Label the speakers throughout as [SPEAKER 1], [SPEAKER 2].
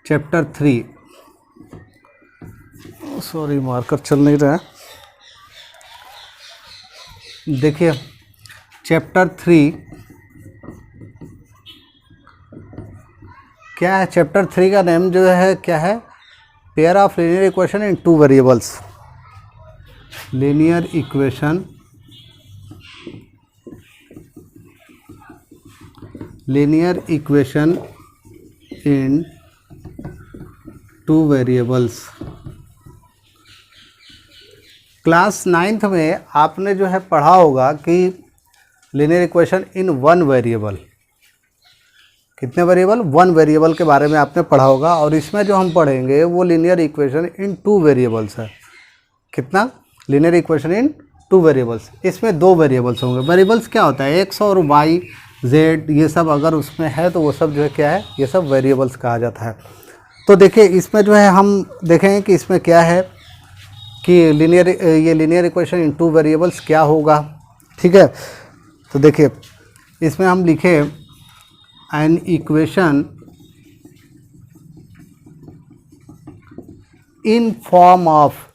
[SPEAKER 1] Chapter 3, sorry marker चल नहीं रहा है। देखिए चैप्टर 3 क्या है? चैप्टर 3 का नेम जो है क्या है? Pair of linear equation in two variables. Linear equation in two variables. Class 9th में आपने जो है पढ़ा होगा कि linear equation in one variable, कितने वेरिएबल? वन वेरिएबल के बारे में आपने पढ़ा होगा। और इसमें जो हम पढ़ेंगे वो linear equation in two variables है। कितना? Linear equation in two variables. इसमें दो वेरिएबल्स होंगे। वेरिएबल्स क्या होता है? एक्स और वाई, जेड, ये सब अगर उसमें है तो वो सब जो है क्या है? ये सब वेरिएबल्स कहा जाता है। तो देखिए इसमें जो है हम देखेंगे कि इसमें क्या है कि ये linear equation in two variables क्या होगा। ठीक है, तो देखिए इसमें हम लिखे an equation in form of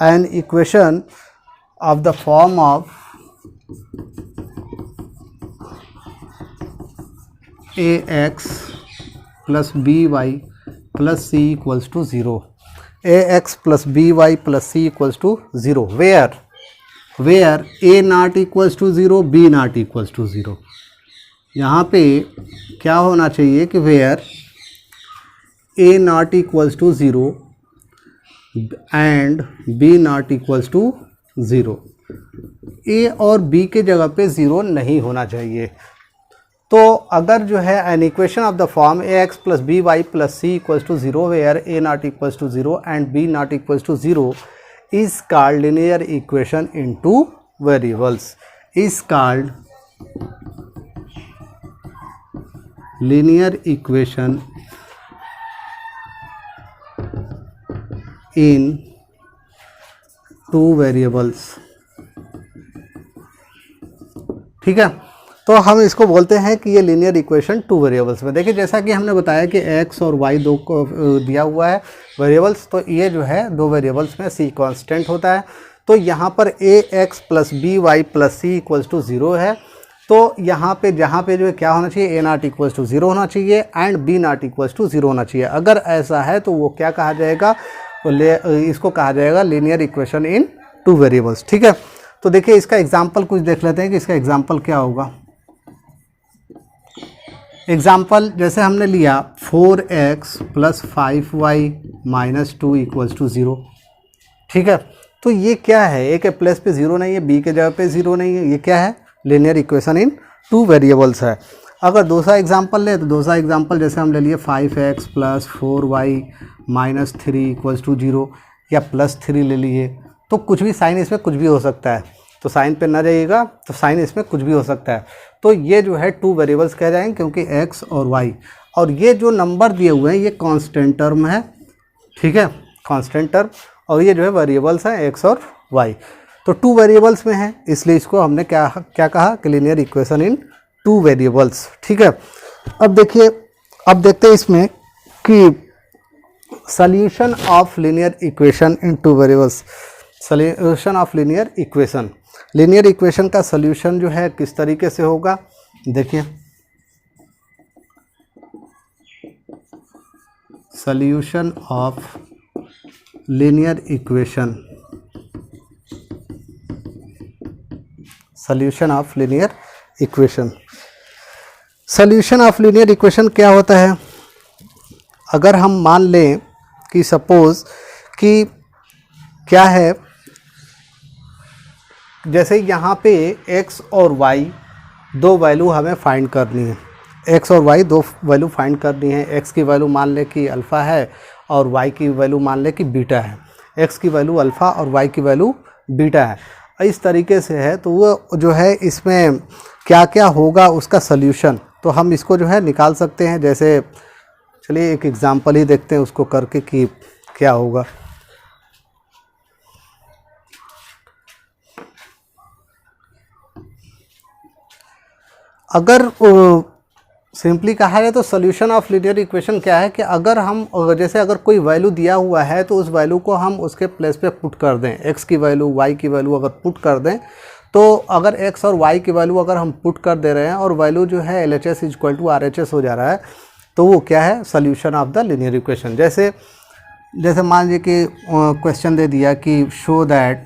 [SPEAKER 1] an equation of the form of ax plus by plus c equals to 0. ax plus by plus c equals to 0 where a not equals to 0, b not equals to 0. यहाँ पे क्या होना चाहिए कि where a not equals to 0 and b not equals to 0. a और b के जगह पे 0 नहीं होना चाहिए। तो अगर जो है an equation of the form ax plus by plus c equals to 0 where a not equals to 0 and b not equals to 0 is called linear equation in two variables. Is called linear equation in two variables. ठीक है, तो हम इसको बोलते हैं कि ये linear equation two variables में। देखिए जैसा कि हमने बताया कि x और y दो को दिया हुआ है वेरिएबल्स, तो ये जो है दो वेरिएबल्स में c कांस्टेंट होता है। तो यहाँ पर ax plus by plus c equals to 0 है। तो यहाँ पे जहाँ पे जो है क्या होना चाहिए? a नॉट इक्वल्स टू 0 होना चाहिए and b not equals to 0 होना चाहिए। अगर ऐसा है तो वो क्या कहा जाएगा? इसको कहा जाएगा linear equation in two variables. ठीक है, तो देखिए इसका एग्जांपल कुछ देख लेते हैं कि इसका एग्जांपल क्या होगा। एग्जांपल जैसे हमने लिया 4x plus 5y minus 2 equals to 0। ठीक है, तो ये क्या है? a के प्लेस पे 0 नहीं है, b के जगह पे 0 नहीं है, ये क्या है? Linear equation in two variables है। अगर दूसरा एग्जांपल ले तो दूसरा एग्जांपल जैसे हम ले लिए 5x plus 4y minus 3 equals to 0 या प्लस 3 ले लिए, तो कुछ भी साइन इसमें कुछ भी हो सकता है। तो साइन पे ना जाइएगा, तो साइन इसमें कुछ भी हो सकता है। तो ये जो है टू वेरिएबल्स कह जाएंगे क्योंकि x और y, और ये जो नंबर दिए हुए हैं ये कांस्टेंट टर्म है। ठीक है, कांस्टेंट टर्म, और ये जो है वेरिएबल्स हैं x और y। तो टू वेरिएबल्स में है, इसलिए इसको हमने क्या कहा कि linear equation in two variables. ठीक है, अब देखिए, अब देखते हैं इसमें कि solution of linear equation in two variables. Solution of linear equation का सॉल्यूशन जो है किस तरीके से होगा? देखिए solution of linear equation, solution of linear equation क्या होता है? अगर हम मान लें कि सपोज कि क्या है, जैसे यहाँ पे x और y दो वैल्यू हमें फाइंड करनी है। x और y दो वैल्यू फाइंड करनी है। x की वैल्यू मान ले कि अल्फ़ा है और y की वैल्यू मान ले कि बीटा है। x की वैल्यू अल्फ़ा और y की वैल्यू बीटा है। इस तरीके से है, तो वो जो है इसमें क्या क्या होगा उसका सल्यूशन, तो हम इसको जो है निकाल सकते हैं। जैसे चलिए एक एग्जांपल ही देखते हैं उसको करके कि क्या होगा। अगर सिंपली कहा है तो सोल्यूशन ऑफ लीनियर इक्वेशन क्या है कि अगर हम जैसे अगर कोई वैल्यू दिया हुआ है तो उस वैल्यू को हम उसके प्लेस पे पुट कर दें, x की वैल्यू y की वैल्यू अगर पुट कर दें, तो अगर x और y की वैल्यू अगर हम पुट कर दे रहे हैं और वैल्यू जो है LHS इक्वल टू RHS हो जा रहा है, तो वो क्या है, solution of the linear equation. जैसे मान लीजिए कि क्वेश्चन दे दिया कि show that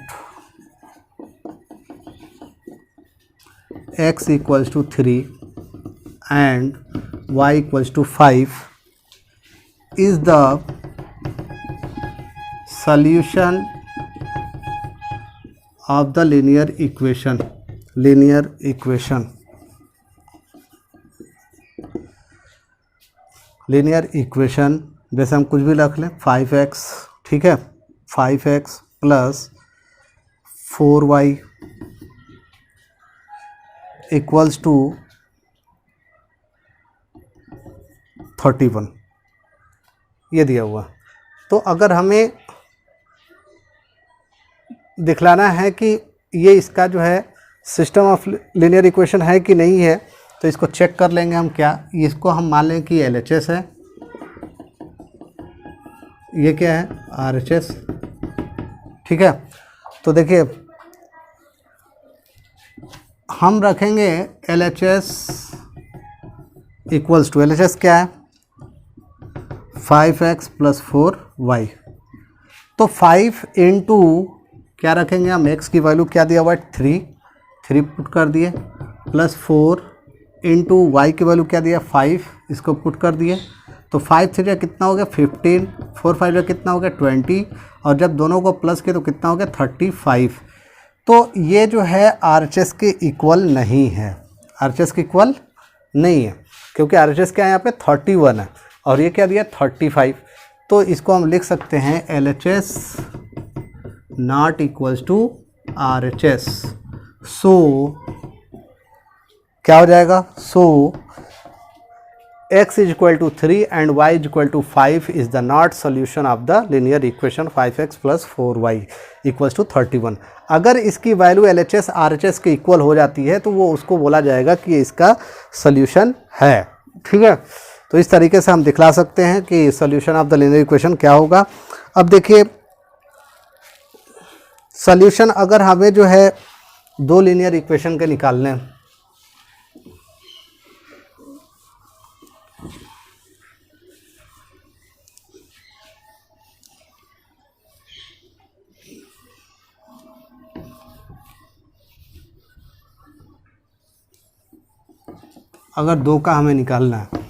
[SPEAKER 1] x equals to 3 and y equals to 5 is the solution of the linear equation जैसे हम कुछ भी रख लें 5x, ठीक है, 5x plus 4y equals to 31, ये दिया हुआ। तो अगर हमें दिखलाना है कि ये इसका जो है सिस्टम ऑफ लीनियर इक्वेशन है कि नहीं है, तो इसको चेक कर लेंगे हम। क्या इसको हम मान लें कि LHS है, ये क्या है, RHS, ठीक है। तो देखिए हम रखेंगे LHS इक्वल्स टू, LHS क्या है, 5x प्लस 4y। तो 5 इंटू क्या रखेंगे हम, x की वैल्यू क्या दिया हुआ है 3 पुट कर दिए, प्लस 4 इंटू y की वैल्यू क्या दिया 5, इसको पुट कर दिए। तो 5 3 कितना हो गया 15, 4 5 कितना हो गया 20, और जब दोनों को प्लस किया तो कितना हो गया 35। तो ये जो है RHS के इक्वल नहीं है, RHS के इक्वल नहीं है, क्योंकि RHS क्या है यहाँ पे 31 है और ये क्या दिया 35। तो इसको हम लिख सकते हैं LHS not equals to RHS। So क्या हो जाएगा, so x is equal to 3 and y is equal to 5 is the not solution of the linear equation 5x plus 4y equals to 31। अगर इसकी वैल्यू LHS RHS के equal हो जाती है तो वो उसको बोला जाएगा कि इसका सोल्यूशन है, ठीक है। तो इस तरीके से हम दिखला सकते हैं कि solution of the linear equation क्या होगा। अब देखिए सोल्यूशन अगर हमें जो है दो लीनियर इक्वेशन के निकालने हैं, अगर दो का हमें निकालना है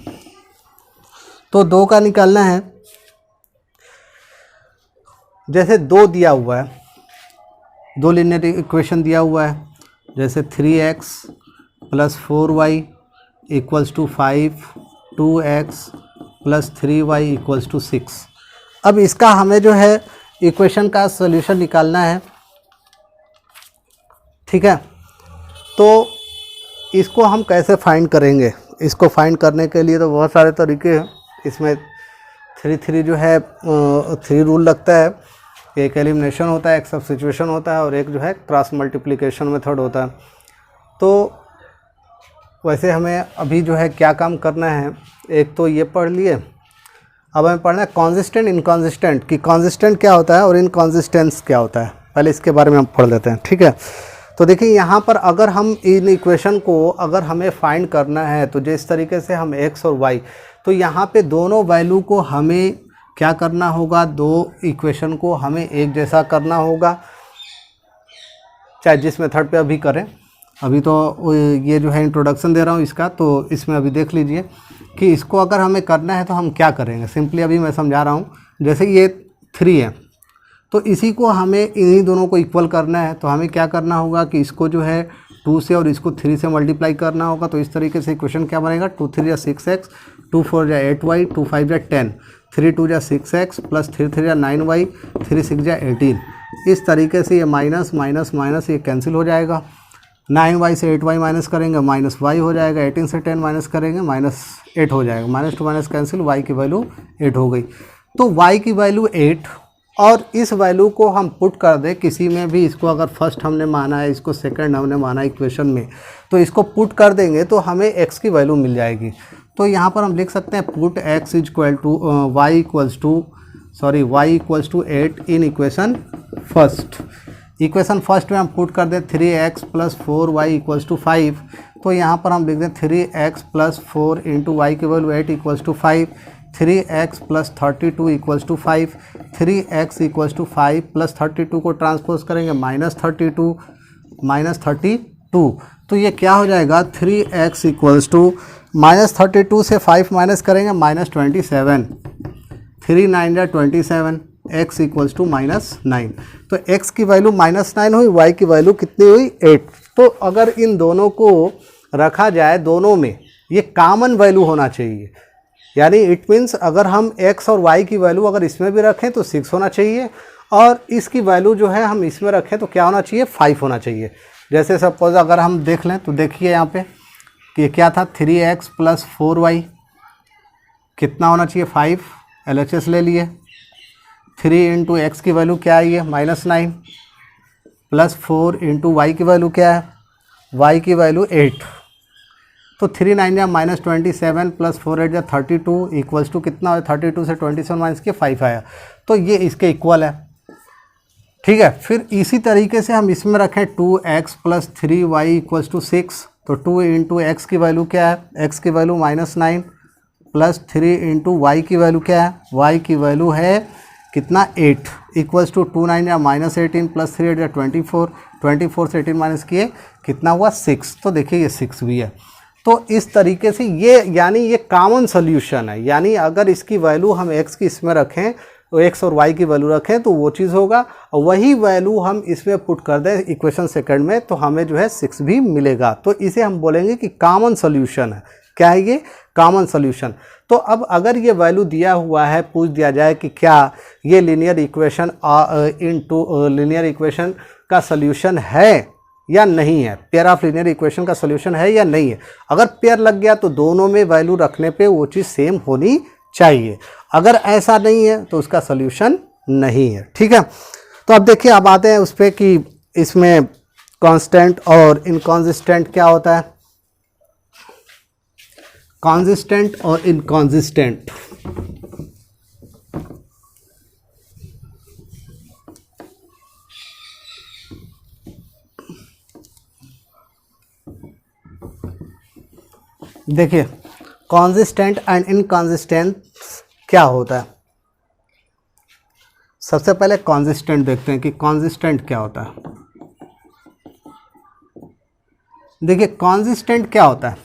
[SPEAKER 1] तो दो का निकालना है, जैसे दो दिया हुआ है, दो लीनियर इक्वेशन दिया हुआ है, जैसे 3x plus 4y equals to 5, 2x plus 3y equals to 6। अब इसका हमें जो है इक्वेशन का सॉल्यूशन निकालना है, ठीक है। तो इसको हम कैसे फाइंड करेंगे, इसको फाइंड करने के लिए तो बहुत सारे तरीके हैं। इसमें 3 जो है 3 रूल लगता है, एक एलिमिनेशन होता है, एक सब्स्टिट्यूशन होता है और एक जो है क्रॉस मल्टीप्लिकेशन मेथड होता है। तो वैसे हमें अभी जो है क्या काम करना है, एक तो ये पढ़ लिए, अब हमें पढ़ना है कॉन्सिस्टेंट इनकॉन्सिस्टेंट, कि कॉन्सिस्टेंट क्या होता है और इनकॉन्सिस्टेंस क्या होता है। पहले इसके बारे में हम पढ़ लेते हैं, ठीक है। तो देखिए यहाँ पर अगर हम इन इक्वेशन को अगर हमें फाइंड करना है तो जिस तरीके से हम x और y, तो यहाँ पे दोनों वैल्यू को हमें क्या करना होगा, दो इक्वेशन को हमें एक जैसा करना होगा, चाहे जिस मेथड पे अभी करें। अभी तो ये जो है इंट्रोडक्शन दे रहा हूँ इसका, तो इसमें अभी देख लीजिए कि इसको अगर हमें करना है तो हम क्या करेंगे। सिंपली अभी मैं समझा रहा हूँ, जैसे ये 3 है तो इसी को हमें इन्हीं दोनों को इक्वल करना है, तो हमें क्या करना होगा कि इसको जो है 2 से और इसको 3 से मल्टीप्लाई करना होगा। तो इस तरीके से इक्वेशन क्या बनेगा, 2 3 जा 6x, 2 4 जा 8y, 2 5 जा 10, 3 2 जा 6x प्लस 3 3 जा 9y, 3 6 जा 18। इस तरीके से ये माइनस माइनस माइनस ये कैंसिल हो जाएगा, 9y से 8y माइनस करेंगे माइनस y हो जाएगा, 18 से 10 माइनस करेंगे माइनस 8 हो जाएगा, minus two minus cancel, y की वैल्यू 8 हो गई। तो y की वैल्यू 8 और इस वैल्यू को हम पुट कर दें किसी में भी, इसको अगर फर्स्ट हमने माना है, इसको सेकंड हमने माना इक्वेशन में, तो इसको पुट कर देंगे तो हमें x की वैल्यू मिल जाएगी। तो यहाँ पर हम लिख सकते हैं put x equal to y equals to 8 in equation first. Equation first में हम पुट कर दें 3x plus 4y equals to 5, तो यहाँ पर हम लिख दें 3x प्लस 4 इंटू वाई की value 8 equals to 5, 3x plus 32 equals to 5, 3x equals to 5 plus 32 को ट्रांसपोज करेंगे -32, तो ये क्या हो जाएगा 3x इक्वल्स टू -32 से 5 माइनस करेंगे -27, 3 9 27, x इक्वल्स टू -9। तो x की वैल्यू -9 हुई, y की वैल्यू कितनी हुई 8। तो अगर इन दोनों को रखा जाए, दोनों में ये कॉमन वैल्यू होना चाहिए, यानी इट मीन्स अगर हम x और y की वैल्यू अगर इसमें भी रखें तो 6 होना चाहिए, और इसकी वैल्यू जो है हम इसमें रखें तो क्या होना चाहिए 5 होना चाहिए। जैसे सपोज अगर हम देख लें तो देखिए यहाँ पे कि ये क्या था 3x प्लस 4y कितना होना चाहिए 5, LHS ले लिए, 3 इंटू एक्स की वैल्यू क्या आई है -9 प्लस 4 इंटू वाई की वैल्यू क्या है, y की वैल्यू 8, तो 3 9 या -27 प्लस 4 8 या 32 इक्वल्स टू कितना है 32 से 27 माइनस के 5 आया, तो ये इसके इक्वल है। ठीक है, फिर इसी तरीके से हम इसमें रखें 2x plus 3y equals to 6, तो 2 इंटू एक्स की वैल्यू क्या है, x की वैल्यू -9 प्लस 3 इंटू वाई की वैल्यू क्या है, y की वैल्यू है कितना 8 इक्वल्स टू 2 9 या -18 प्लस 3 8 या 24, 24 से 18 माइनस किए कितना हुआ 6, तो देखिए ये 6 भी है। तो इस तरीके से ये यानी ये कॉमन सोल्यूशन है, यानी अगर इसकी वैल्यू हम x की इसमें रखें तो x और y की वैल्यू रखें तो वो चीज़ होगा, और वही वैल्यू हम इसमें पुट कर दें इक्वेशन सेकंड में तो हमें जो है 6 भी मिलेगा, तो इसे हम बोलेंगे कि कॉमन सोल्यूशन है। क्या है ये कॉमन सोल्यूशन। तो अब अगर ये वैल्यू दिया हुआ है, पूछ दिया जाए कि क्या ये लीनियर इक्वेशन लीनियर इक्वेशन का सोल्यूशन है या नहीं है, पेयर ऑफ लीनियर इक्वेशन का सोल्यूशन है या नहीं है, अगर पेयर लग गया तो दोनों में वैल्यू रखने पे वो चीज़ सेम होनी चाहिए, अगर ऐसा नहीं है तो उसका सोल्यूशन नहीं है। ठीक है, तो अब देखिए अब आते हैं उस पर कि इसमें कांस्टेंट और इनकॉन्सिस्टेंट क्या होता है। कांसिस्टेंट और इनकॉन्सिस्टेंट, देखिए कांसिस्टेंट एंड इनकॉन्सिस्टेंट क्या होता है। सबसे पहले कांसिस्टेंट देखते हैं कि कांसिस्टेंट क्या होता है। देखिए कांसिस्टेंट क्या होता है,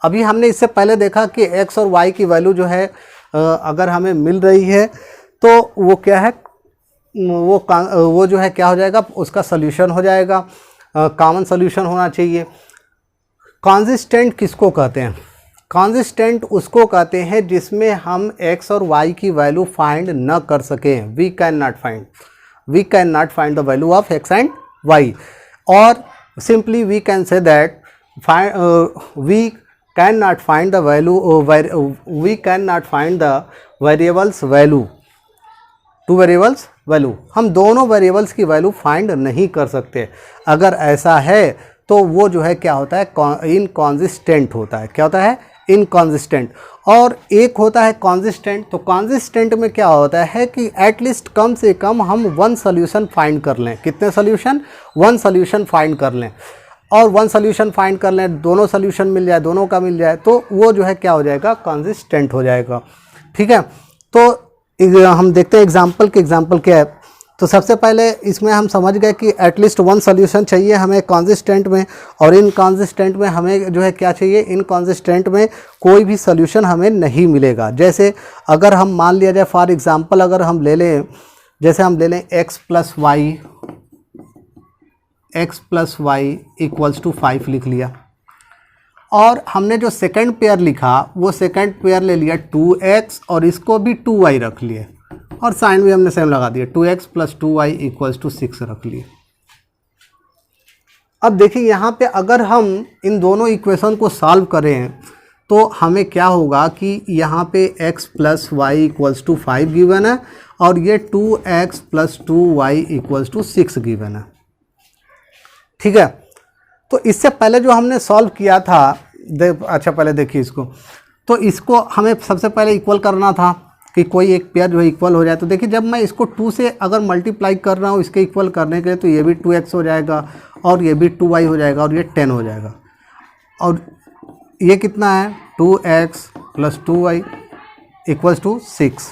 [SPEAKER 1] अभी हमने इससे पहले देखा कि x और y की वैल्यू जो है अगर हमें मिल रही है तो वो क्या है, वो जो है क्या हो जाएगा, उसका सोल्यूशन हो जाएगा, कॉमन सोल्यूशन होना चाहिए। कांसिस्टेंट किसको कहते हैं, कांसिस्टेंट उसको कहते हैं जिसमें हम x और y की वैल्यू फाइंड न कर सकें, we can not find the value of x and y, और simply we can say that we cannot find the variables value, two variables value, हम दोनों वेरिएबल्स की वैल्यू फाइंड नहीं कर सकते। अगर ऐसा है तो वो जो है क्या होता है, इनकॉन्सिस्टेंट होता है। क्या होता है, इनकॉन्सिस्टेंट। और एक होता है कॉन्सिस्टेंट, तो कॉन्सिस्टेंट में क्या होता है कि एटलीस्ट कम से कम हम वन सोल्यूशन फाइंड कर लें। कितने सोल्यूशन, वन सोल्यूशन फाइंड कर लें, और वन सोल्यूशन फाइंड कर लें, दोनों सोल्यूशन मिल जाए, दोनों का मिल जाए, तो वो जो है क्या हो जाएगा, कंसिस्टेंट हो जाएगा। ठीक है, तो हम देखते हैं एग्जांपल के एग्जांपल क्या है। तो सबसे पहले इसमें हम समझ गए कि एटलीस्ट वन सोल्यूशन चाहिए हमें कंसिस्टेंट में, और इनकॉन्सिस्टेंट में हमें जो है क्या चाहिए, इनकॉन्सिस्टेंट में कोई भी सोल्यूशन हमें नहीं मिलेगा। जैसे अगर हम मान लिया जाए फॉर एग्जांपल, अगर हम ले लें, जैसे हम ले लें x plus y equals to 5 लिख लिया, और हमने जो सेकंड पेयर लिखा वो सेकंड पेयर ले लिया 2x और इसको भी 2y रख लिए, और साइन भी हमने सेम लगा दिया, 2x plus 2y equals to 6 रख लिए। अब देखिए यहाँ पे अगर हम इन दोनों इक्वेशन को सॉल्व करें तो हमें क्या होगा कि यहाँ पे x plus y equals to 5 given है, और ये 2x + 2y = 6 गिवन है। ठीक है, तो इससे पहले जो हमने सॉल्व किया था, अच्छा पहले देखिए इसको, तो इसको हमें सबसे पहले इक्वल करना था कि कोई एक पेयर जो है इक्वल हो जाए। तो देखिए जब मैं इसको 2 से अगर मल्टीप्लाई कर रहा हूँ इसके इक्वल करने के लिए, तो ये भी 2x हो जाएगा और ये भी 2y हो जाएगा और ये 10 हो जाएगा। और ये कितना है, 2x + 2y = 6।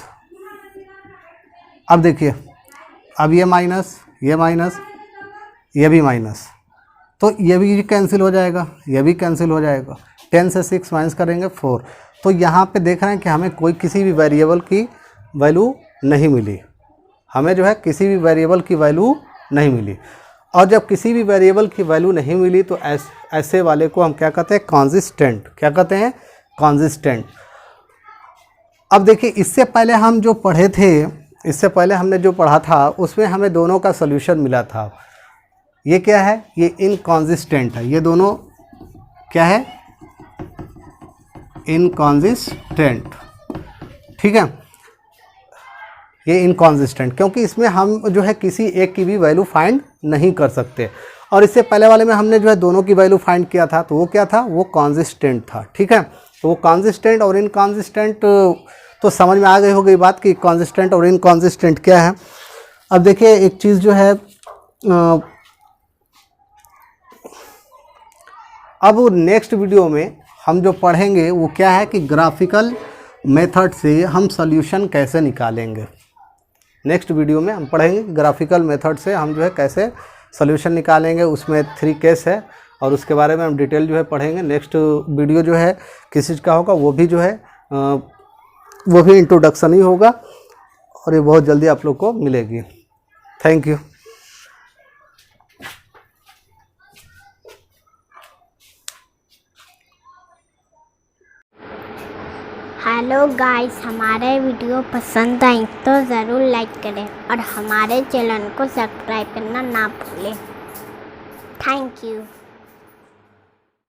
[SPEAKER 1] अब देखिए, अब ये माइनस, ये माइनस, ये भी माइनस, तो ये भी कैंसिल हो जाएगा, ये भी कैंसिल हो जाएगा। 10 से 6 माइनस करेंगे 4। तो यहाँ पे देख रहे हैं कि हमें कोई किसी भी वेरिएबल की वैल्यू नहीं मिली, हमें जो है किसी भी वेरिएबल की वैल्यू नहीं मिली। और जब किसी भी वेरिएबल की वैल्यू नहीं मिली तो ऐसे वाले को हम क्या कहते हैं, कॉन्सिस्टेंट। क्या कहते हैं, कॉन्सिस्टेंट। अब देखिए इससे पहले हम जो पढ़े थे, इससे पहले हमने जो पढ़ा था उसमें हमें दोनों का सॉल्यूशन मिला था। ये क्या है, ये इनकॉन्सिस्टेंट है, ये दोनों क्या है, इनकॉन्सिस्टेंट। ठीक है, ये इनकॉन्सिस्टेंट क्योंकि इसमें हम जो है किसी एक की भी वैल्यू फाइंड नहीं कर सकते। और इससे पहले वाले में हमने जो है दोनों की वैल्यू फाइंड किया था, तो वो क्या था, वो कॉन्सिस्टेंट था। ठीक है, तो वो कॉन्सिस्टेंट और इनकॉन्सिस्टेंट तो समझ में आ गई होगी बात कि कॉन्सिस्टेंट और इनकॉन्सिस्टेंट क्या है। अब देखिए एक चीज़ जो है, अब नेक्स्ट वीडियो में हम जो पढ़ेंगे वो क्या है कि ग्राफिकल मेथड से हम सॉल्यूशन कैसे निकालेंगे। नेक्स्ट वीडियो में हम पढ़ेंगे ग्राफिकल मेथड से हम जो है कैसे सॉल्यूशन निकालेंगे। उसमें 3 केस है और उसके बारे में हम डिटेल जो है पढ़ेंगे। नेक्स्ट वीडियो जो है किस चीज़ का होगा, वो भी जो है वो भी इंट्रोडक्शन ही होगा और ये बहुत जल्दी आप लोग को मिलेगी। Thank you.
[SPEAKER 2] हेलो गाइस, हमारे वीडियो पसंद आई तो ज़रूर लाइक करें और हमारे चैनल को सब्सक्राइब करना ना भूलें। Thank you.